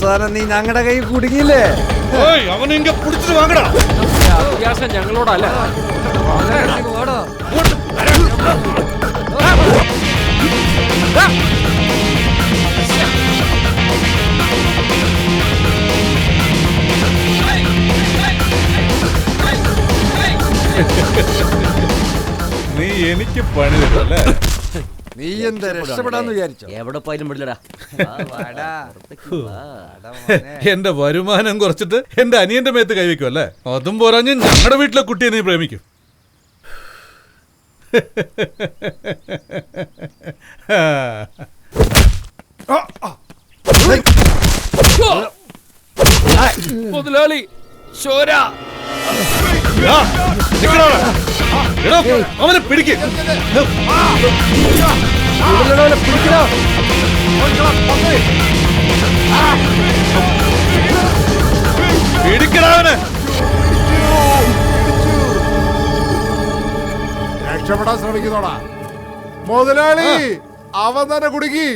അവസാനം നീ ഞങ്ങളുടെ കൈ കുടുങ്ങിയില്ലേ? അവനെ പിടിച്ചിട്ട് വാങ്ങടാ. അഭ്യാസം ഞങ്ങളോടല്ല. നീ എനിക്ക് പണി തരല്ലേ? നീ എന്താ രക്ഷപ്പെടാന്ന് വിചാരിച്ചോ? എവിടെ പോയാലും വിടില്ലടാ. എന്റെ വരുമാനം കുറച്ചിട്ട് എന്റെ അനിയന്റെ മേത്ത് കൈവയ്ക്കും അല്ലേ? അതും പോരാഞ്ഞ് ഞങ്ങളുടെ വീട്ടിലെ കുട്ടിയെ നീ പ്രേമിക്കും. മുതലാളി ശോര അവനെ പിടിക്ക്. പിടിക്കടാവനെ. രക്ഷപ്പെടാൻ ശ്രമിക്കുന്നോടാ മുതലാളി. അവൻ തന്നെ കുടുങ്ങി.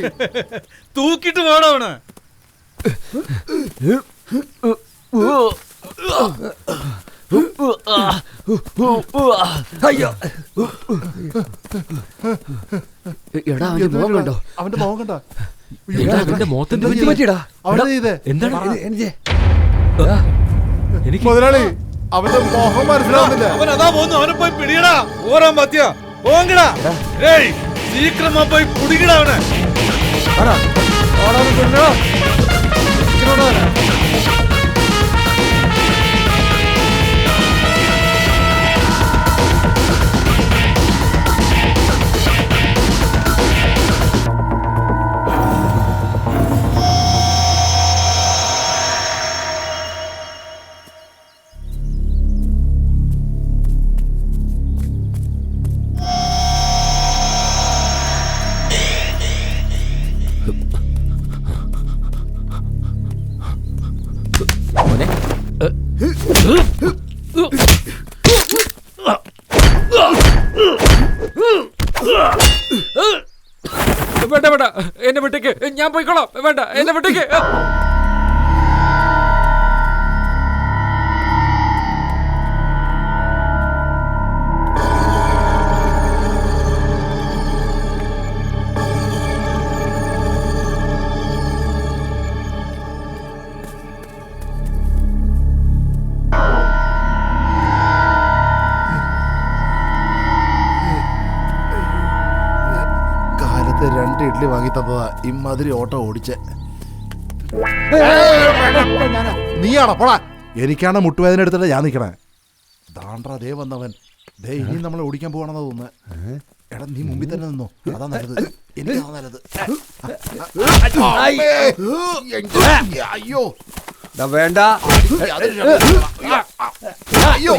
തൂക്കിട്ട് വേണം അവന്. അയ്യോ, എടാ അവന്റെ മുഖം കണ്ടോ? അവന്റെ മുഖം കണ്ടോ? അവന്റെ മുഖത്തിന്റെ പറ്റിയടാ. മുതലാളി അവന്റെ മുഖം മനസ്സിലാവുന്നില്ല. അവൻ അതാ പോന്നു. അവനെ പോയി പിടിയടാ. ഓരാൻ പറ്റിയ പോങ്കടാ. ഏയ് സീക്രമാ പോയി പിടിക്കടാ അവനെ. വേണ്ട വേണ്ട, എന്നെ വിട്ടേക്ക്. ഞാൻ പോയിക്കോളാം. വേണ്ട, എന്നെ വിട്ടേക്ക്. രണ്ട് ഇഡ്ഡലി വാങ്ങി തന്നതാ ഇമ്മാതിരി ഓട്ടോ ഓടിച്ച്. നീയാണോ പോടാ? എനിക്കാണ് മുട്ടുവേദന എടുത്തിട്ട് ഞാൻ നിൽക്കണേ. ദാണ്ട്രാ ദേ വന്നവൻ. ദേ ഇനി നമ്മളെ ഓടിക്കാൻ പോകണമെന്നാ തോന്നുന്നത്. എടാ നീ മുമ്പിൽ തന്നെ നിന്നോ, അതാ നല്ലത്. എനിക്കാ നല്ലത്. അയ്യോ വേണ്ട. അയ്യോ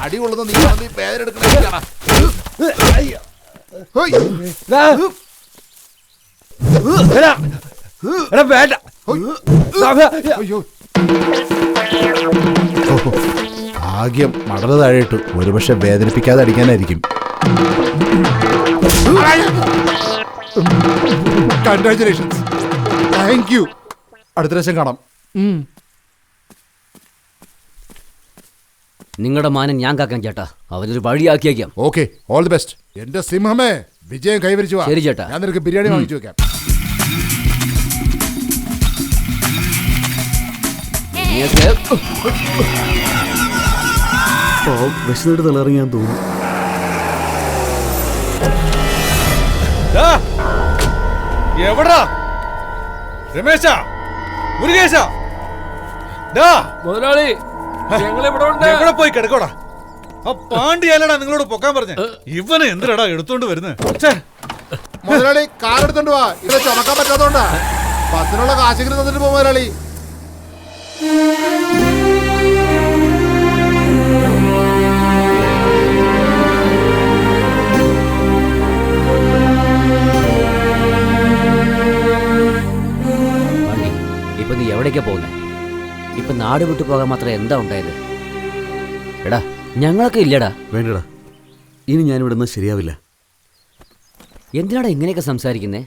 അടി കൊള്ളുന്ന നീ വേദന എടുക്കണ. ഭാഗ്യം മടല് താഴെയിട്ടു. ഒരുപക്ഷെ വേദനിപ്പിക്കാതെ അടിക്കാനായിരിക്കും. കൺഗ്രാറ്റുലേഷൻസ്. Thank you. അടുത്ത പ്രാവശ്യം കാണാം. നിങ്ങളുടെ മാനം ഞാൻ കാക്കാൻ ചേട്ടാ. അവനൊരു വഴിയാക്കിയേക്കാം. Okay, all the best. എന്റെ സിംഹമേ, വിജയം കൈവരിച്ചു. ശരി ചേട്ടാ. ഞാൻ നിനക്ക് ബിരിയാണി വാങ്ങിച്ചു വെക്കാം. വിശന്നിട്ട് തളറിയാൻ തോന്നുന്നു. എവിടാ രമേശ, മുരുകേശ, മുതലാളി എവിടെ പോയി കിടക്കോടാ? ആ പാണ്ടിയല്ലടാ നിങ്ങളോട് പൊക്കാൻ പറഞ്ഞ. ഇവനെ എന്തിനാടാ എടുത്തോണ്ട് വരുന്നത്? മുതലാളി കാർ എടുത്തോണ്ട് വാ. ഇവിടെ ചുമക്കാൻ പറ്റാത്തോണ്ടാ. ബസ്സിനുള്ള കാശെങ്കിലും തന്നിട്ട് പോ മുതലാളി. ഇപ്പൊ നീ എവിടേക്കാ പോകുന്നത്? ഇപ്പൊ നാട് വിട്ടു പോകാൻ മാത്രം എന്താ ഉണ്ടായത്? എടാ ഞങ്ങളൊക്കെ ഇല്ലടാ. വേണ്ടടാ, ഇനി ഞാൻ ഇവിടെ നിന്ന് ശരിയാവില്ല. എന്തിനാടാ ഇങ്ങനെയൊക്കെ സംസാരിക്കുന്നേ?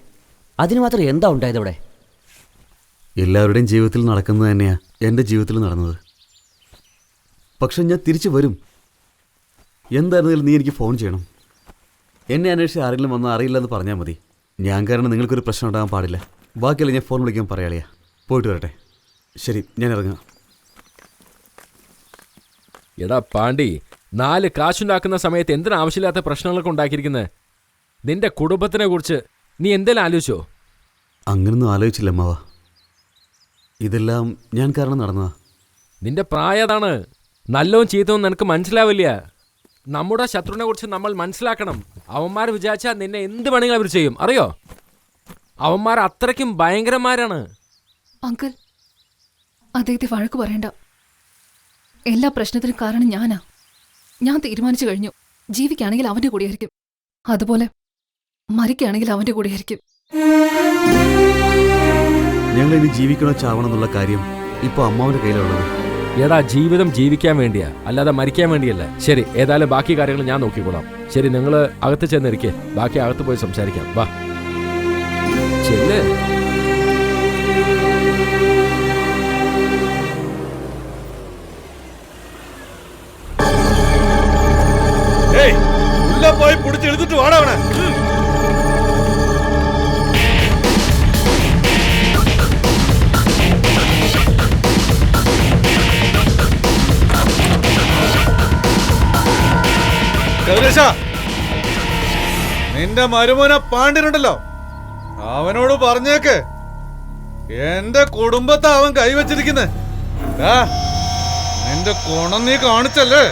അതിന് മാത്രം എന്താ ഉണ്ടായത് ഇവിടെ? എല്ലാവരുടെയും ജീവിതത്തിൽ നടക്കുന്നത് തന്നെയാണ് എൻ്റെ ജീവിതത്തിൽ നടന്നത്. പക്ഷെ ഞാൻ തിരിച്ചു വരും. എന്തായിരുന്നാലും നീ എനിക്ക് ഫോൺ ചെയ്യണം. എന്നെ അന്വേഷിച്ച് ആരെങ്കിലും വന്നാൽ അറിയില്ലെന്ന് പറഞ്ഞാൽ മതി. ഞാൻ കാരണം നിങ്ങൾക്കൊരു പ്രശ്നം ഉണ്ടാകാൻ പാടില്ല. ബാക്കിയല്ല ഞാൻ ഫോൺ വിളിക്കാൻ പറയാളിയാ. പോയിട്ട് വരട്ടെ. ശരി, ഞാൻ ഇറങ്ങാം. എടാ പാണ്ടി, 4 കാശുണ്ടാക്കുന്ന സമയത്ത് എന്തിനാവശ്യമില്ലാത്ത പ്രശ്നങ്ങളൊക്കെ ഉണ്ടാക്കിയിരിക്കുന്നത്? നിന്റെ കുടുംബത്തിനെ കുറിച്ച് നീ എന്തെങ്കിലും ആലോചിച്ചോ? അങ്ങനൊന്നും ആലോചിച്ചില്ല അമ്മാവ. ഇതെല്ലാം ഞാൻ കാരണം നടന്നതാ. നിന്റെ പ്രായം അതാണ്. നല്ലവും ചീത്തവും നിനക്ക് മനസ്സിലാവില്ല. നമ്മുടെ ശത്രുവിനെ കുറിച്ച് നമ്മൾ മനസ്സിലാക്കണം. അവന്മാർ വിചാരിച്ചാൽ നിന്നെ എന്ത് വേണമെങ്കിലും അവർ ചെയ്യും, അറിയോ? അവന്മാർ അത്രയ്ക്കും ഭയങ്കരന്മാരാണ്. അങ്കിൾ, അദ്ദേഹത്തെ വഴക്ക് പറയണ്ട. എല്ലാ പ്രശ്നത്തിനും കാരണം ഞാനാ. ഞാൻ തീരുമാനിച്ചു കഴിഞ്ഞു. ജീവിക്കുകയാണെങ്കിൽ അവന്റെ കൂടെയായിരിക്കും, അതുപോലെ മരിക്കുകയാണെങ്കിൽ അവന്റെ കൂടെയായിരിക്കും. ഞങ്ങൾ ഇനി ജീവിക്കണോ ചാവണം എന്നുള്ള കാര്യം ഇപ്പോൾ അമ്മാവൻ്റെ കയ്യിലുള്ളത്. എടാ, ജീവിതം ജീവിക്കാൻ വേണ്ടിയാ, അല്ലാതെ മരിക്കാൻ വേണ്ടിയല്ല. ശരി, ഏതായാലും ബാക്കി കാര്യങ്ങൾ ഞാൻ നോക്കിക്കോളാം. ശരി, നിങ്ങൾ അകത്ത് ചെന്നിരിക്കേ. ബാക്കി അകത്ത് പോയി സംസാരിക്കാം. വാ, ചെല്ല്. പോയി പിടിച്ച് എടുത്തിട്ട് വാടാവണ. നിന്റെ മരുമോനെ പാണ്ഡ്യനുണ്ടല്ലോ, അവനോട് പറഞ്ഞേക്ക് എന്റെ കുടുംബത്തെ അവൻ കൈവച്ചിരിക്കുന്നത്. നിന്റെ കുണം നീ കാണിച്ചല്ലേ.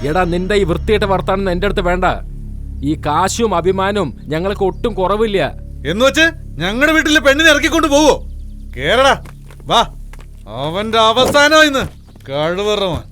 എടാ, നിന്റെ ഈ വൃത്തിയായിട്ട് വർത്താനം എന്റെ അടുത്ത് വേണ്ട. ഈ കാശും അഭിമാനവും ഞങ്ങൾക്ക് ഒട്ടും കുറവില്ല. എന്ന് വെച്ച് ഞങ്ങളുടെ വീട്ടിലെ പെണ്ണിനെ ഇറക്കിക്കൊണ്ട് പോവോ? കേരള വാ, അവന്റെ അവസാനം ഇന്ന് കഴിവറവൻ.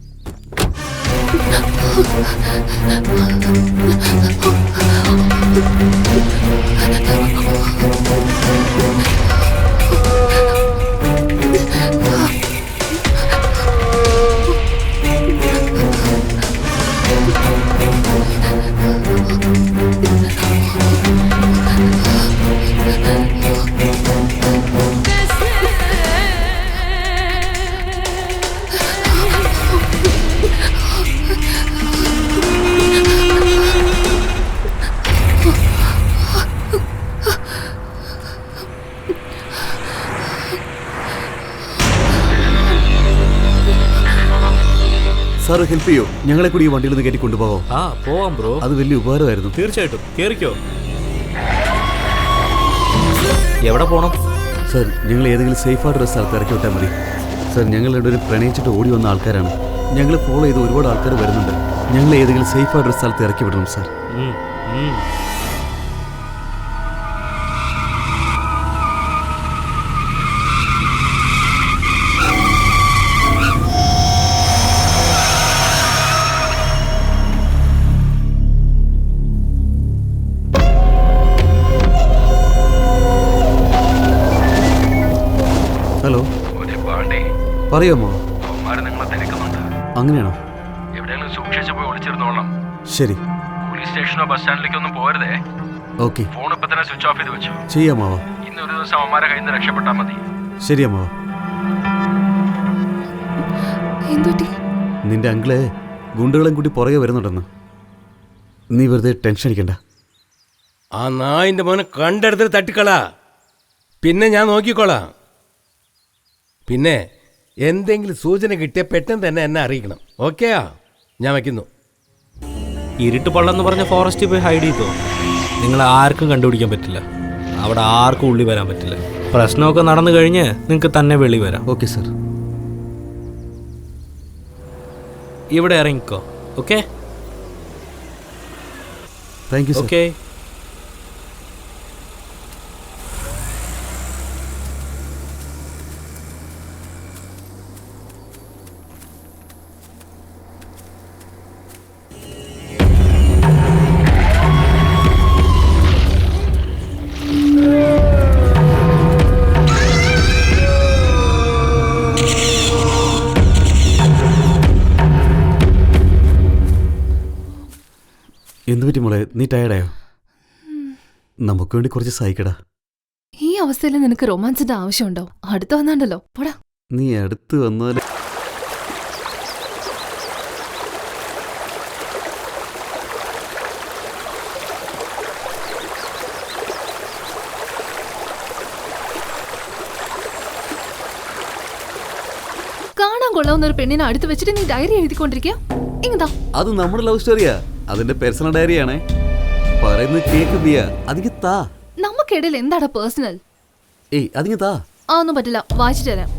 സാർ ഹെൽപ്പ് ചെയ്യോ? ഞങ്ങളെ കൂടി ഈ വണ്ടിയിൽ നിന്ന് കയറ്റി കൊണ്ടുപോകാം. ആ, പോവാം ബ്രോ. അത് വലിയ ഉപകാരമായിരുന്നു. തീർച്ചയായിട്ടും കേറിക്കോ. എവിടെ പോണം സാർ? ഞങ്ങൾ ഏതെങ്കിലും സേഫായിട്ടുള്ള സ്ഥലത്ത് ഇറക്കി വിട്ടാൽ മതി. സാർ, ഞങ്ങൾ രണ്ടുപേരും പ്രണയിച്ചിട്ട് ഓടി വന്ന ആൾക്കാരാണ്. ഞങ്ങൾ ഫോളോ ചെയ്ത് ഒരുപാട് ആൾക്കാർ വരുന്നുണ്ട്. ഞങ്ങൾ ഏതെങ്കിലും സേഫായിട്ടൊരു സ്ഥലത്ത് ഇറക്കി വിടണം സാർ. ഹലോ, പറയാമോ? അങ്ങനെയാണോ? ശരി, പോലീസ് സ്റ്റേഷനോ ബസ് സ്റ്റാൻഡിലേക്കൊന്നും പോരുതേ. ഓക്കെ. ഫോൺ ഇപ്പൊ തന്നെ സ്വിച്ച് ഓഫ് ചെയ്ത് വെച്ചു. ചെയ്യാമാവോ? ഇന്നൊരു ദിവസം അവന്മാരെ കയ്യിൽ നിന്ന് രക്ഷപ്പെട്ടാൽ മതി. ശരി അമ്മാവോ. നിന്റെ അങ്കിള് ഗുണ്ടകളും കൂട്ടി പുറകെ വരുന്നുണ്ടെന്ന്. നീ വെറുതെ ടെൻഷൻ അടിക്കണ്ട. ആ നായിന്റെ മോനെ കണ്ടെടുത്തിട്ട് തട്ടിക്കളാ. പിന്നെ ഞാൻ നോക്കിക്കോളാം. പിന്നെ എന്തെങ്കിലും സൂചന കിട്ടിയ പെട്ടെന്ന് തന്നെ എന്നെ അറിയിക്കണം. ഓക്കെയാ? ഞാൻ വയ്ക്കുന്നു. ഇരുട്ട് പള്ളെന്ന് പറഞ്ഞ ഫോറസ്റ്റിൽ പോയി ഹൈഡ് ചെയ്തോ. നിങ്ങളെ ആർക്കും കണ്ടുപിടിക്കാൻ പറ്റില്ല. അവിടെ ആർക്കും ഉള്ളി വരാൻ പറ്റില്ല. പ്രശ്നമൊക്കെ നടന്നു കഴിഞ്ഞ് നിങ്ങൾക്ക് തന്നെ വെളി വരാം. Okay sir. ഇവിടെ ഇറങ്ങിക്കോ. Okay? Thank you sir. Okay. എന്തു പറ്റി മോളെ? നീ ടയർഡായോ? നമുക്ക് വേണ്ടി കുറച്ച് സഹിക്കടാ. ഈ അവസ്ഥയിൽ നിനക്ക് റൊമാൻസിന്റെ ആവശ്യമുണ്ടോ? അടുത്ത് വന്നാണ്ടല്ലോ, പോടാ. നീ അടുത്ത് വന്നാൽ കാണാൻ കൊള്ളാവുന്ന ഒരു പെണ്ണിനെ അടുത്ത് വെച്ചിട്ട് നീ ഡയറി എഴുതിക്കൊണ്ടിരിക്കുക. ഇങ്ങതാ. അത് നമ്മുടെ ലവ് സ്റ്റോറിയാ, അതിന്റെ പേഴ്സണൽ ഡയറിയാണേ. പറയുന്നത് കേക്ക് ദിയ, അതിങ്ങ് താ. നമുക്കിടയിൽ എന്താടാ പേഴ്സണൽ? ഏയ് അതിങ്ങ് താ. ആ ഒന്നും പറ്റില്ല, വായിച്ചിട്ട് തരാം.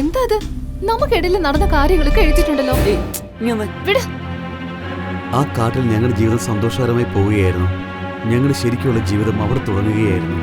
എന്താ അത്? നമുക്കിടയിൽ നടന്ന കാര്യങ്ങളൊക്കെ എഴുതിയിട്ടുണ്ടല്ലോ. വിട്. ആ കാട്ടിൽ ഞങ്ങളുടെ ജീവിതം സന്തോഷകരമായി പോവുകയായിരുന്നു. ഞങ്ങളുടെ ശരിക്കുള്ള ജീവിതം അവിടെ തുടങ്ങുകയായിരുന്നു.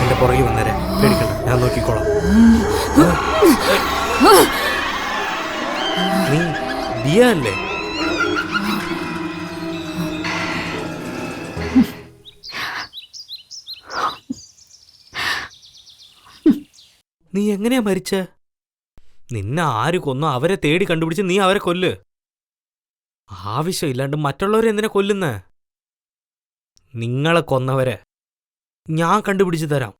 എന്റെ പുറകെ വന്നേരെ, പേടിക്കണ്ട, ഞാൻ നോക്കിക്കോളാം. നീ ദിയ അല്ലേ? നീ എങ്ങനെയാ മരിച്ചേ? നിന്നെ ആര് കൊന്നോ അവരെ തേടി കണ്ടുപിടിച്ച് നീ അവരെ കൊല്ല്. ആവശ്യമില്ലാണ്ട് മറ്റുള്ളവരെ എന്തിനാ കൊല്ലുന്നേ? നിങ്ങളെ കൊന്നവരെ ഞാൻ കണ്ടുപിടിച്ചു തരാം.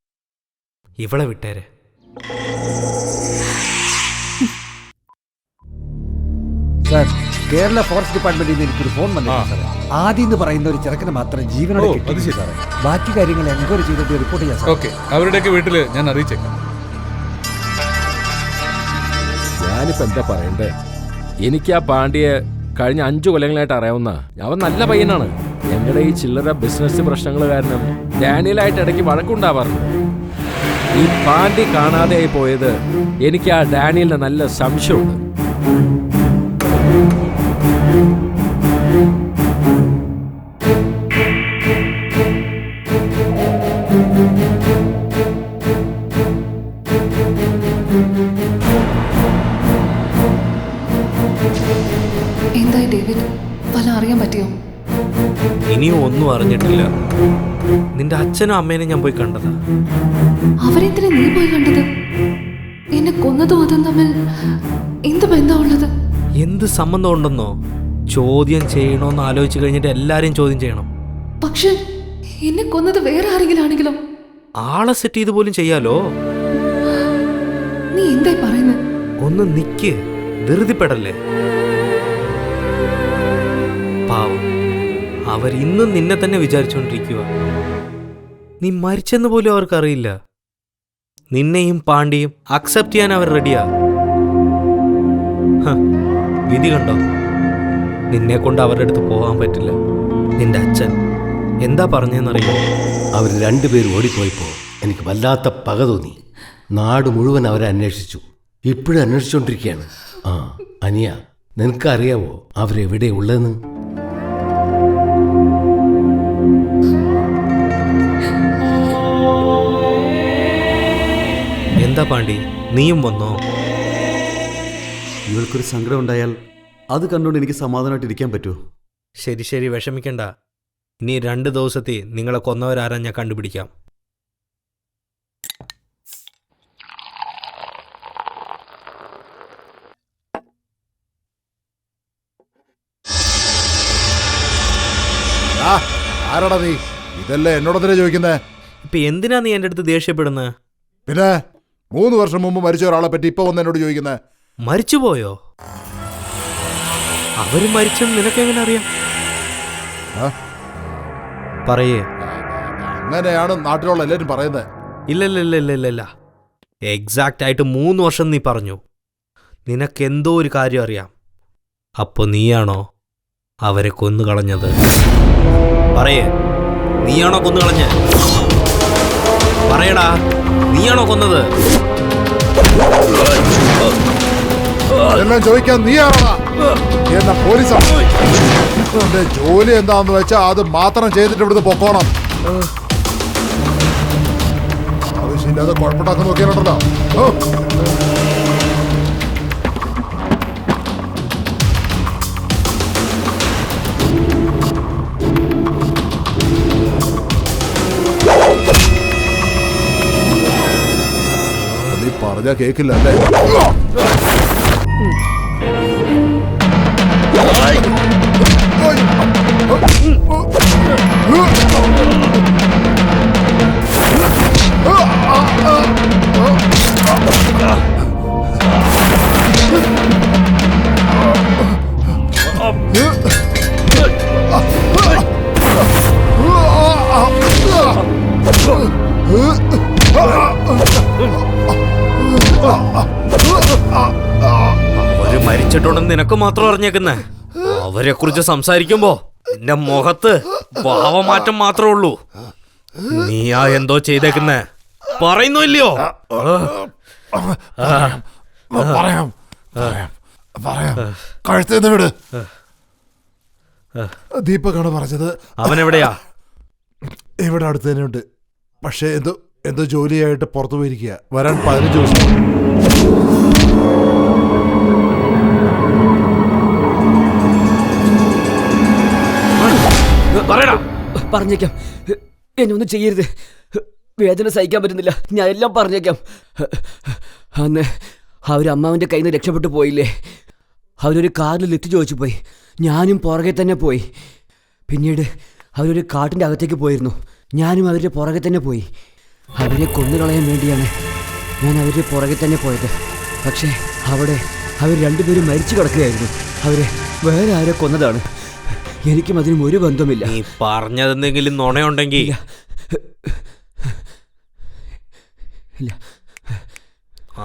ഇവളെ വിട്ടേരെ. സാർ, കേരള ഫോറസ്റ്റ് ഡിപ്പാർട്ട്മെന്റിൽ നിന്ന് എനിക്കൊരു ഫോൺ വന്നിട്ടുണ്ട് സാറേ. ആദ്യം എന്ന് പറയുന്ന ഒരു ചെറുക്കന് മാത്രം ജീവനോടെ കിട്ടി സാറേ. ബാക്കി കാര്യങ്ങൾ എൻക്വയറി ചെയ്തിട്ട് റിപ്പോർട്ട് ചെയ്യാം സാർ. ഓക്കെ, അവരുടെയൊക്കെ വീട്ടില് ഞാൻ അറിയിച്ചേക്കാം. ഞാനിപ്പോ എന്താ പറയണ്ടേ? എനിക്ക് ആ പാണ്ഡ്യയെ കഴിഞ്ഞ 5 കൊല്ലങ്ങളായിട്ട് അറിയാവുന്ന. അവൻ നല്ല പയ്യനാണ്. ഞങ്ങളുടെ ഈ ചില്ലറ ബിസിനസ് പ്രശ്നങ്ങൾ കാരണം ഡാനിയലായിട്ട് ഇടയ്ക്ക് വഴക്കുണ്ടാവാറുണ്ട്. ഈ പാണ്ഡ്യ കാണാതെയായി പോയത് എനിക്ക് ആ ഡാനിയലിന് നല്ല സംശയമുണ്ട്. എന്തായി ഡേവിഡ്, വല്ല അറിയാൻ പറ്റിയോ? ഇനിയും ഒന്നും അറിഞ്ഞിട്ടില്ല. നിന്റെ അച്ഛനും അമ്മേനെ ഞാൻ പോയി കണ്ടതാ. അവരെന്തിനാ നീ പോയി കണ്ടത്? എന്നെ കൊന്നതും അതും തമ്മിൽ എന്ത് ബന്ധമുള്ളത്? എന്ത് സംബന്ധം ഉണ്ടെന്നോ? ചോദ്യം ചെയ്യണോന്ന് ആലോചിച്ച് കഴിഞ്ഞിട്ട് എല്ലാരെയും ചോദ്യം ചെയ്യണം. പക്ഷെ എന്നെ കൊന്നത് വേറെ ആരെങ്കിലും ആണെങ്കിലോ? ആളെ സെറ്റ് ചെയ്ത് പോലും ചെയ്യാലോ. നീ എന്തായി പറയുന്നത്? ഒന്ന് നിക്ക്, ധൃതിപ്പെടല്ലേ. പാവം, അവരിന്നും നിന്നെ തന്നെ വിചാരിച്ചുകൊണ്ടിരിക്കുക. നീ മരിച്ചെന്ന് പോലും അവർക്കറിയില്ല. നിന്നെയും പാണ്ഡ്യയും അക്സെപ്റ്റ് ചെയ്യാൻ അവർ റെഡിയാ. വിധി കണ്ടോ? നിന്നെ കൊണ്ട് അവരുടെ അടുത്ത് പോകാൻ പറ്റില്ല. നിന്റെ അച്ഛൻ എന്താ പറഞ്ഞെന്നറിയോ? അവർ രണ്ടുപേരും ഓടിപ്പോയപ്പോൾ എനിക്ക് വല്ലാത്ത പക തോന്നി. നാട് മുഴുവൻ അവരെ അന്വേഷിച്ചു. ഇപ്പോഴും അന്വേഷിച്ചുകൊണ്ടിരിക്കുകയാണ്. ആ അനിയ, നിനക്കറിയാവോ അവരെവിടെ ഉള്ളതെന്ന്? എന്താ പാണ്ഡ്യ, നീയും വന്നോ? ഇവൾക്കൊരു സങ്കടം ഉണ്ടായാൽ അത് കണ്ടുകൊണ്ട് എനിക്ക് സമാധാനമായിട്ട് ഇരിക്കാൻ പറ്റുമോ? ശരി ശരി, വിഷമിക്കണ്ട. ഇനി 2 ദിവസത്തെ നിങ്ങളെ കൊന്നവരാരാ ഞാൻ കണ്ടുപിടിക്കാം. ആരാടാ നീ? ഇതല്ലേ എന്നോടൊന്നിനെ ചോദിക്കുന്നേ? ഇപ്പൊ എന്തിനാ നീ എൻ്റെ അടുത്ത് ദേഷ്യപ്പെടുന്നത്? പിന്നെ 3 വർഷം മുമ്പ് മരിച്ച ഒരാളെ പറ്റി ഇപ്പൊ വന്ന് എന്നോട് ചോദിക്കുന്നേ? മരിച്ചുപോയോ? അവര് മരിച്ചെന്ന് നിനക്കെങ്ങനെ അറിയാം? പറയേ. അങ്ങനെയാണ് നാട്ടിലുള്ള എല്ലാവരും പറയുന്നത്. ഇല്ലല്ല, എക്സാക്റ്റ് ആയിട്ട് 3 വർഷം നീ പറഞ്ഞു. നിനക്കെന്തോ ഒരു കാര്യം അറിയാം. അപ്പൊ നീയാണോ അവരെ കൊന്നുകളഞ്ഞത്? പറയേ, നീയാണോ കൊന്നുകളഞ്ഞ? പറയടാ, നീയാണോ കൊന്നത്? എല്ലാം ചോദിക്കാൻ നീയാണോ എന്ന പോലീസാണ്. എന്റെ ജോലി എന്താന്ന് വെച്ചാൽ അത് മാത്രം ചെയ്തിട്ട് ഇവിടുന്ന് പൊക്കോണം. ആവശ്യമില്ലാതെ കുഴപ്പമുണ്ടാക്കാൻ നോക്കിയാലുണ്ടല്ലോ. നീ പറഞ്ഞാ കേക്കില്ല അല്ലേ? അവര് മരിച്ചിട്ടുണ്ടെന്ന് നിനക്ക് മാത്രം അറിഞ്ഞേക്കുന്നേ. അവരെ കുറിച്ച് സംസാരിക്കുമ്പോ നിന്റെ മുഖത്ത് ഭാവമാറ്റം മാത്രമേ ഉള്ളൂ. നീയാ എന്തോ ചെയ്തേക്കുന്നേ പറയുന്നു ഇല്ലയോ? പറയാം കഴുത്തേന്ന് വിട്. ദീപകാണ് പറഞ്ഞത്. അവനെവിടെയാ? ഇവിടെ അടുത്ത് തന്നെ ഉണ്ട്. പക്ഷേ എന്തോ ജോലിയായിട്ട് പുറത്തു പോയിരിക്കുക. വരാൻ 15 ദിവസം. പറഞ്ഞേക്കാം, എന്നെ ഒന്നും ചെയ്യരുത്. വേദന സഹിക്കാൻ പറ്റുന്നില്ല. ഞാൻ എല്ലാം പറഞ്ഞേക്കാം. അന്ന് അവരമ്മാവിൻ്റെ കയ്യിൽ നിന്ന് രക്ഷപ്പെട്ടു പോയില്ലേ? അവരൊരു കാറിൽ ലിഫ്റ്റ് ചോദിച്ചു പോയി. ഞാനും പുറകെ തന്നെ പോയി. പിന്നീട് അവരൊരു കാട്ടിൻ്റെ അകത്തേക്ക് പോയിരുന്നു. ഞാനും അവരുടെ പുറകെ തന്നെ പോയി. അവരെ കൊന്നുകളയാൻ വേണ്ടിയാണ് ഞാൻ അവരുടെ പുറകെ തന്നെ പോയത്. പക്ഷേ അവിടെ അവർ രണ്ടുപേരും മരിച്ചു കിടക്കുകയായിരുന്നു. അവരെ വേറെ ആരെ കൊന്നതാണ്. എനിക്കും അതിനും ഒരു ബന്ധമില്ല. നീ പറഞ്ഞതെന്തെങ്കിലും നുണയുണ്ടെങ്കിൽ ഇല്ല,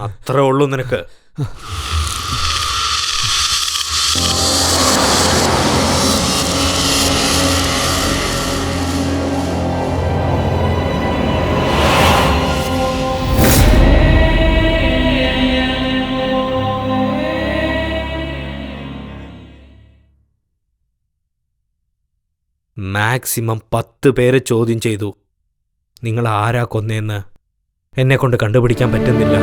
അത്രേ ഉള്ളൂ നിനക്ക്. മാക്സിമം 10 പേരെ ചോദ്യം ചെയ്തു. നിങ്ങൾ ആരാ കൊന്നേന്ന് എന്നെ കൊണ്ട് കണ്ടുപിടിക്കാൻ പറ്റുന്നില്ല.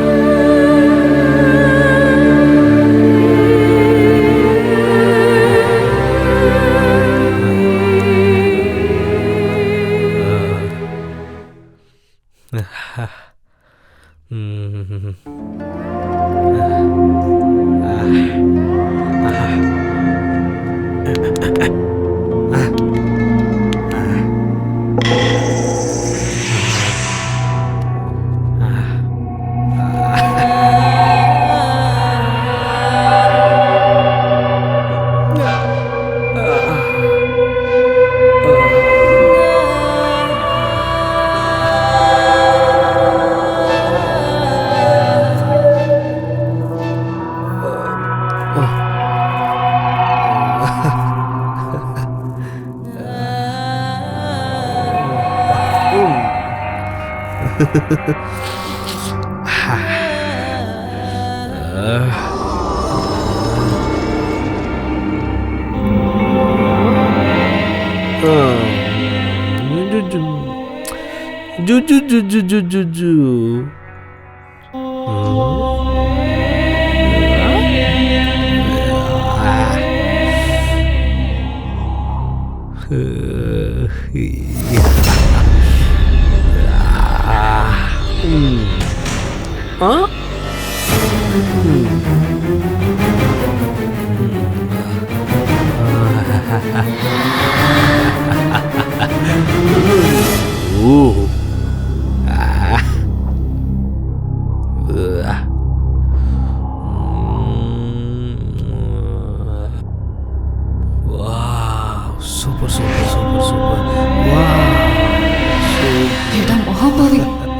എടാ മഹാഭാവി,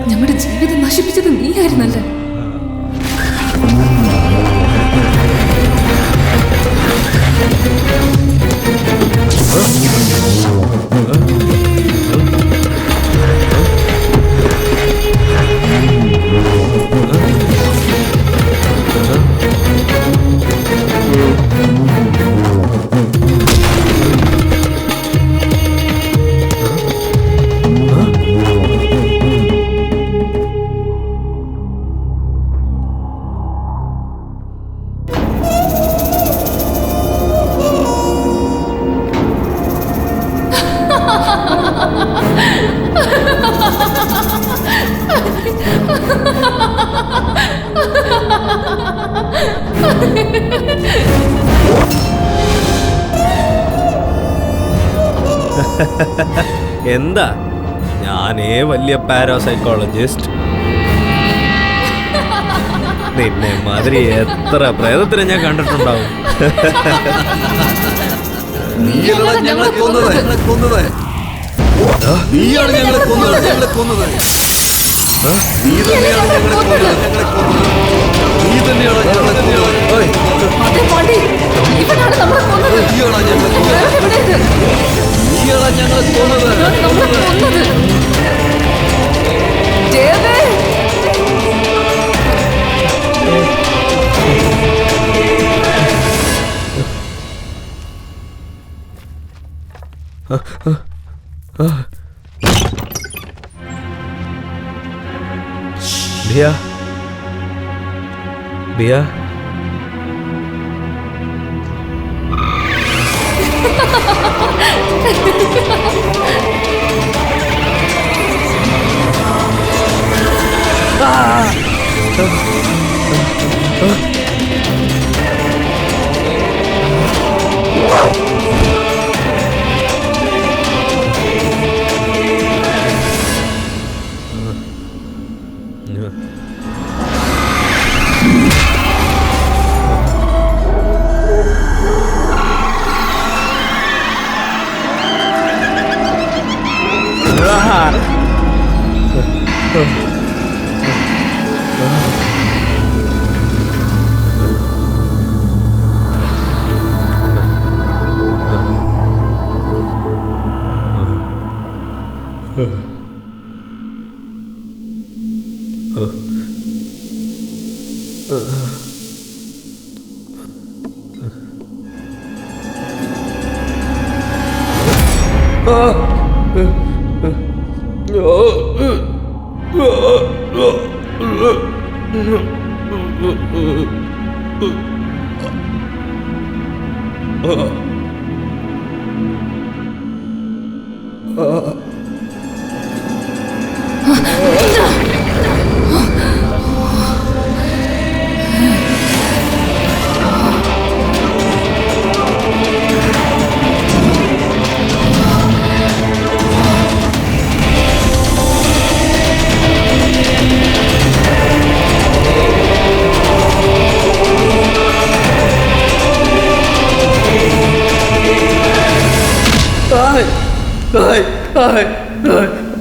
ഞങ്ങളുടെ ജീവിതം നശിപ്പിച്ചത് നീയായിരുന്നല്ലേ? എന്താ ഞാനേ വലിയ പാരാസൈക്കോളജിസ്റ്റ്. നിന്നെ മാതിരി എത്ര പ്രേതത്തിനെ ഞാൻ കണ്ടിട്ടുണ്ടാവും. നീയാണ് ഞങ്ങളെ കൊന്നത്. നീയാണ് ഞങ്ങളെ കൊന്നത്. നീ തന്നെയാണ് ഞങ്ങളെ കൊന്നത്. നീ തന്നെയാണ് ഞങ്ങളെ കൊന്നത്. നീയാണ് ഞങ്ങളെ കൊന്നത്. നീയാണ് ഞങ്ങളെ കൊന്നത്. ഭിയ, ഭിയ,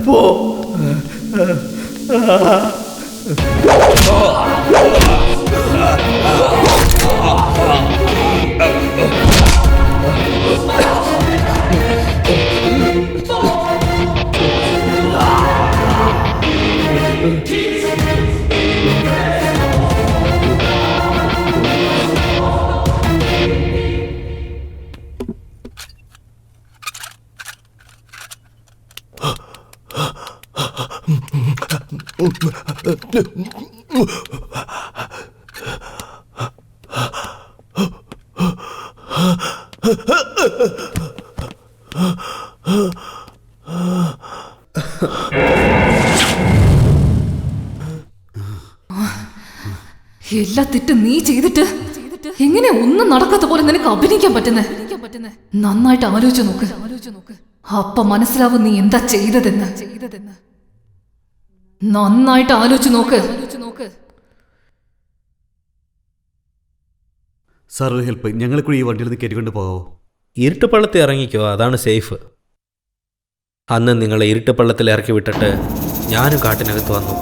പോ. എല്ലാ തെറ്റും നീ ചെയ്തിട്ട് എങ്ങനെ ഒന്നും നടക്കാത്ത പോലെ നിനക്ക് അഭിനയിക്കാൻ പറ്റുന്നേ? നന്നായിട്ട് ആലോചിച്ച് നോക്ക്. അപ്പൊ മനസ്സിലാവും നീ എന്താ ചെയ്തതെന്ന്. നന്നായിട്ട് ആലോചിച്ച് നോക്ക്. സാർ ഒരു ഹെൽപ്പ്, ഞങ്ങളെ കൂടി ഈ വണ്ടിയിൽ നിന്ന് കയറ്റിക്കൊണ്ട് പോകാവോ? ഇരുട്ടുപള്ളത്തിൽ ഇറങ്ങിക്കോ, അതാണ് സേഫ്. അന്ന് നിങ്ങളെ ഇരുട്ടുപള്ളത്തിൽ ഇറക്കി വിട്ടിട്ട് ഞാനും കാട്ടിനകത്ത് വന്നു.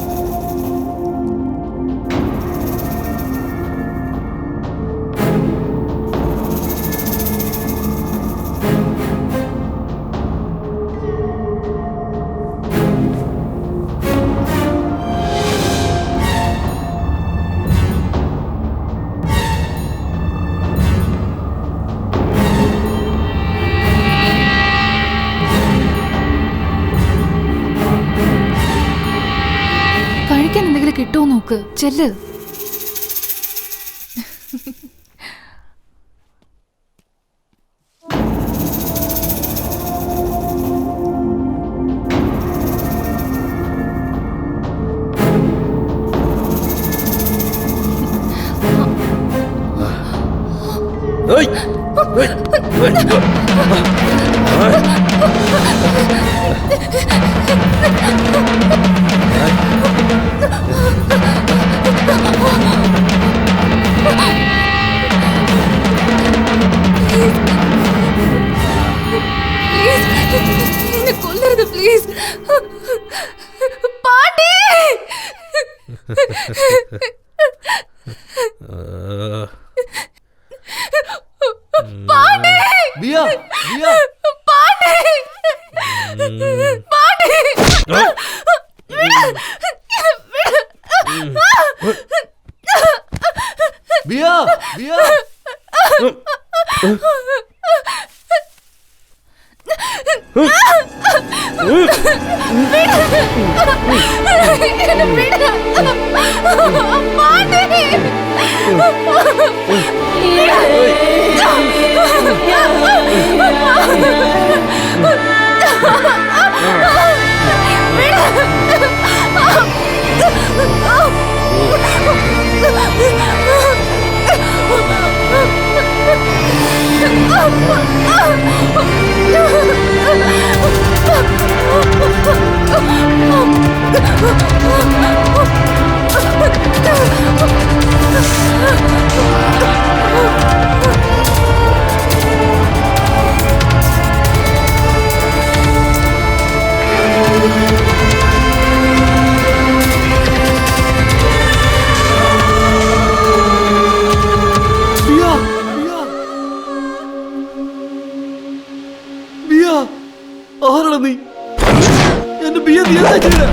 കഴിക്കാൻ എന്തെങ്കിലും കിട്ടുമോ നോക്ക്. ചെല്ല്. എന്നെ കൊല്ലരുത് പ്ലീസ്. പാട്ടി പാട്ടി ബിയ ബിയ പാട്ടി പാട്ടി ബിയ ബിയ ആരാണ് നീ? എന്റെ ബിയ നീ എന്താ ചെയ്തേ?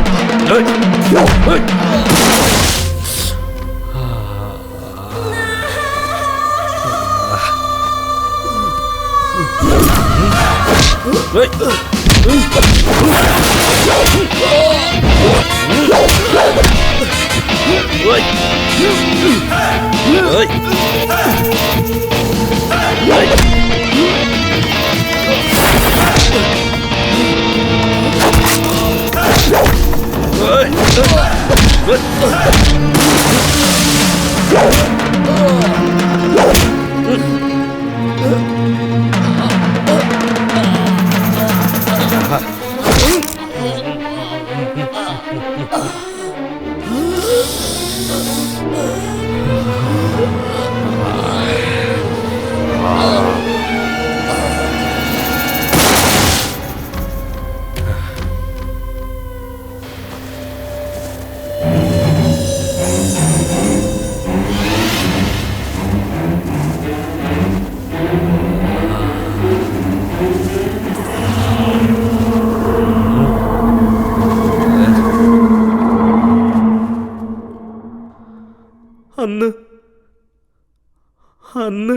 അന്ന്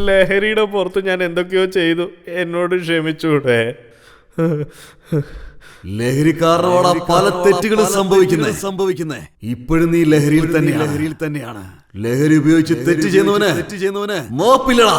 ലഹരിയുടെ പുറത്ത് ഞാൻ എന്തൊക്കെയോ ചെയ്തു. എന്നോട് ക്ഷമിച്ചൂടെ? ലഹരിക്കാരനോടാ പല തെറ്റുകളും സംഭവിക്കുന്നേ. ഇപ്പോഴും നീ ലഹരിയിൽ തന്നെയാണ്. ലഹരി ഉപയോഗിച്ച് തെറ്റ് ചെയ്യുന്നവന് മാപ്പില്ലടാ.